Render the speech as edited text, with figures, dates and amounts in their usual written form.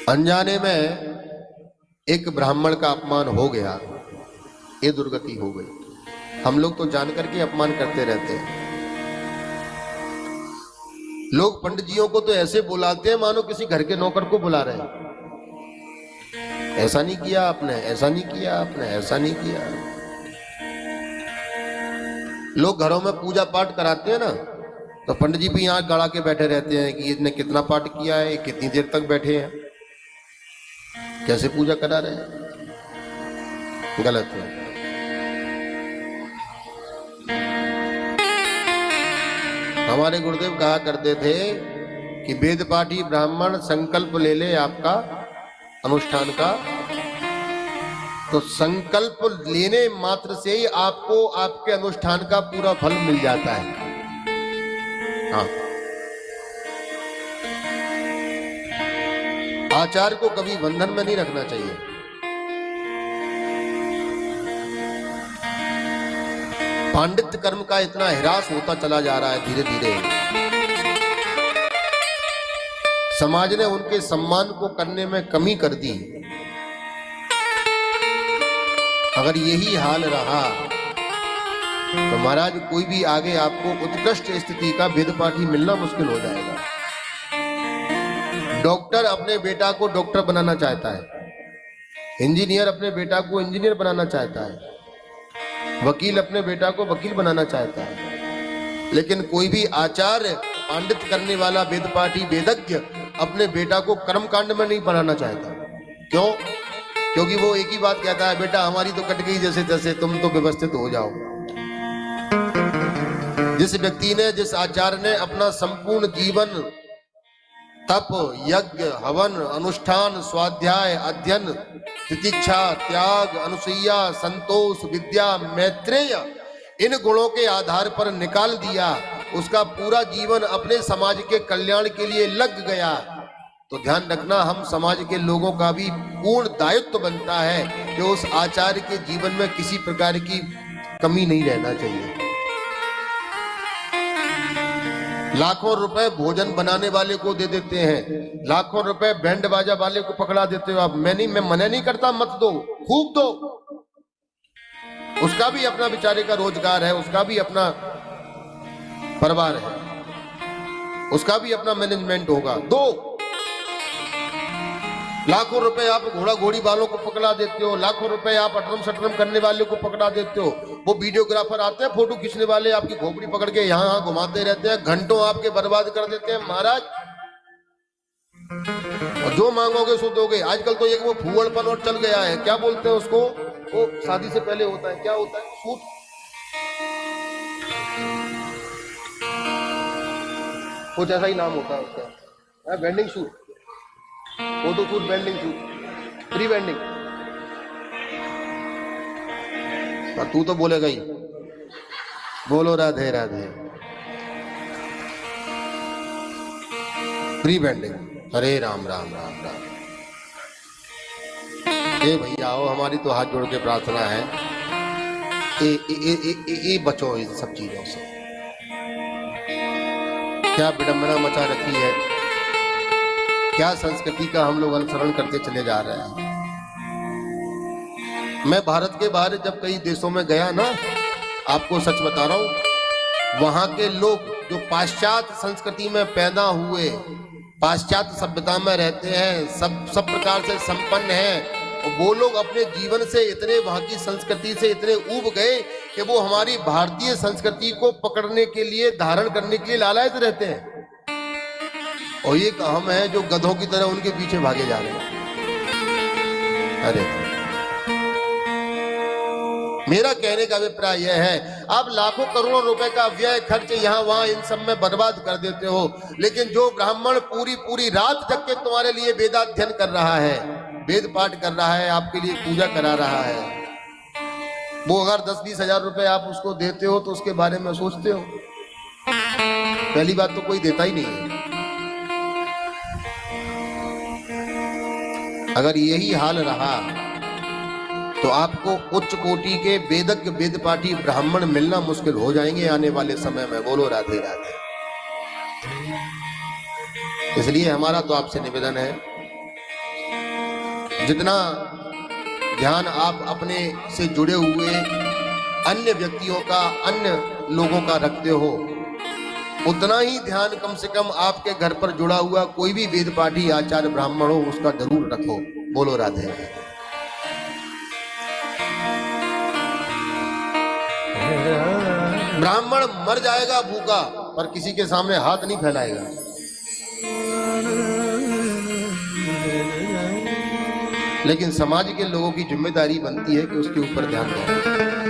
अनजाने में एक ब्राह्मण का अपमान हो गया, ये दुर्गति हो गई। हम लोग तो जानकर के अपमान करते रहते हैं। लोग पंडित जियों को तो ऐसे बुलाते हैं मानो किसी घर के नौकर को बुला रहे हैं। ऐसा नहीं किया आपने, ऐसा नहीं किया आपने, ऐसा नहीं किया। लोग घरों में पूजा पाठ कराते हैं ना, तो पंडित जी भी यहाँ गड़ा के बैठे रहते हैं कि इसने कितना पाठ किया है, कितनी देर तक बैठे हैं, कैसे पूजा करा रहे हैं। गलत है। हमारे गुरुदेव कहा करते थे कि वेद पाठी ब्राह्मण संकल्प ले ले आपका अनुष्ठान का, तो संकल्प लेने मात्र से ही आपको आपके अनुष्ठान का पूरा फल मिल जाता है। हाँ, आचार्य को कभी बंधन में नहीं रखना चाहिए। पांडित्य कर्म का इतना ह्रास होता चला जा रहा है धीरे धीरे। समाज ने उनके सम्मान को करने में कमी कर दी। अगर यही हाल रहा तो महाराज कोई भी आगे आपको उत्कृष्ट स्थिति का वेद पाठी मिलना मुश्किल हो जाएगा। डॉक्टर अपने बेटा को डॉक्टर बनाना चाहता है, इंजीनियर अपने बेटा को इंजीनियर बनाना चाहता है, वकील अपने बेटा को वकील बनाना चाहता है, लेकिन कोई भी आचार्य पांडित्य करने वाला वेद पाठी वेदज्ञ अपने बेटा को कर्मकांड में नहीं बनाना चाहता। क्यों? क्योंकि वो एक ही बात कहता है, बेटा हमारी तो कट गई जैसे तैसे, तुम तो व्यवस्थित हो जाओ। जिस व्यक्ति ने, जिस आचार्य ने अपना संपूर्ण जीवन तप, यज्ञ, हवन, अनुष्ठान, स्वाध्याय, अध्ययन, तितिक्षा, त्याग, अनुसुईया, संतोष, विद्या, मैत्रेय, इन गुणों के आधार पर निकाल दिया, उसका पूरा जीवन अपने समाज के कल्याण के लिए लग गया, तो ध्यान रखना हम समाज के लोगों का भी पूर्ण दायित्व बनता है कि उस आचार्य के जीवन में किसी प्रकार की कमी नहीं रहना चाहिए। लाखों रुपए भोजन बनाने वाले को दे देते हैं, लाखों रुपए बैंड बाजा वाले को पकड़ा देते हो आप। मैं मना नहीं करता, मत दो, खूब दो। उसका भी अपना बेचारे का रोजगार है, उसका भी अपना परिवार है, उसका भी अपना मैनेजमेंट होगा, दो। लाखों रुपए आप घोड़ा घोड़ी वालों को पकड़ा देते हो, लाखों रुपए आप अटरम सटरम करने वाले को पकड़ा देते हो। वो वीडियोग्राफर आते हैं, फोटो खींचने वाले आपकी खोपड़ी पकड़ के यहाँ घुमाते रहते हैं, घंटों आपके बर्बाद कर देते हैं महाराज। और जो मांगोगे सो दोगे। आजकल तो एक वो फूहड़पन और चल गया है, क्या बोलते हैं उसको, वो शादी से पहले होता है, क्या होता है, सूट, कुछ ऐसा ही नाम होता है उसका, vending suit, photo shoot, bending shoot, pre bending. तू तो बोलेगा ही, बोलो राधे राधे। प्री बेंडिंग, हरे राम राम राम राम। ए भैया आओ, हमारी तो हाथ जोड़ के प्रार्थना है, ए बचो इन सब चीजों से। क्या विडंबना मचा रखी है, क्या संस्कृति का हम लोग अनुसरण करते चले जा रहे हैं। मैं भारत के बाहर जब कई देशों में गया ना, आपको सच बता रहा हूं, वहां के लोग जो पाश्चात्य संस्कृति में पैदा हुए, पाश्चात्य सभ्यता में रहते हैं, सब प्रकार से संपन्न हैं, और वो लोग अपने जीवन से इतने वहां की संस्कृति से इतने ऊब गए कि वो हमारी भारतीय संस्कृति को पकड़ने के लिए, धारण करने के लिए लालायित रहते हैं। और ये हम है जो गधों की तरह उनके पीछे भागे जा रहे हैं। अरे मेरा कहने का अभिप्राय यह है, आप लाखों करोड़ों रुपए का व्यय खर्च यहाँ वहां इन सब में बर्बाद कर देते हो, लेकिन जो ब्राह्मण पूरी पूरी रात जग के तुम्हारे लिए वेदाध्ययन कर रहा है, वेद पाठ कर रहा है, आपके लिए पूजा करा रहा है, वो अगर 10-20 हजार रुपए आप उसको देते हो तो उसके बारे में सोचते हो? पहली बात तो कोई देता ही नहीं है। अगर यही हाल रहा तो आपको उच्च कोटि के वेदज्ञ वेद पाठी ब्राह्मण मिलना मुश्किल हो जाएंगे आने वाले समय में। बोलो राधे राधे। इसलिए हमारा तो आपसे निवेदन है जितना ध्यान आप अपने से जुड़े हुए अन्य व्यक्तियों का, अन्य लोगों का रखते हो, उतना ही ध्यान कम से कम आपके घर पर जुड़ा हुआ कोई भी वेद पाठी आचार्य ब्राह्मण हो उसका जरूर रखो। बोलो राधे। ब्राह्मण मर जाएगा भूखा पर किसी के सामने हाथ नहीं फैलाएगा। लेकिन समाज के लोगों की जिम्मेदारी बनती है कि उसके ऊपर ध्यान दें।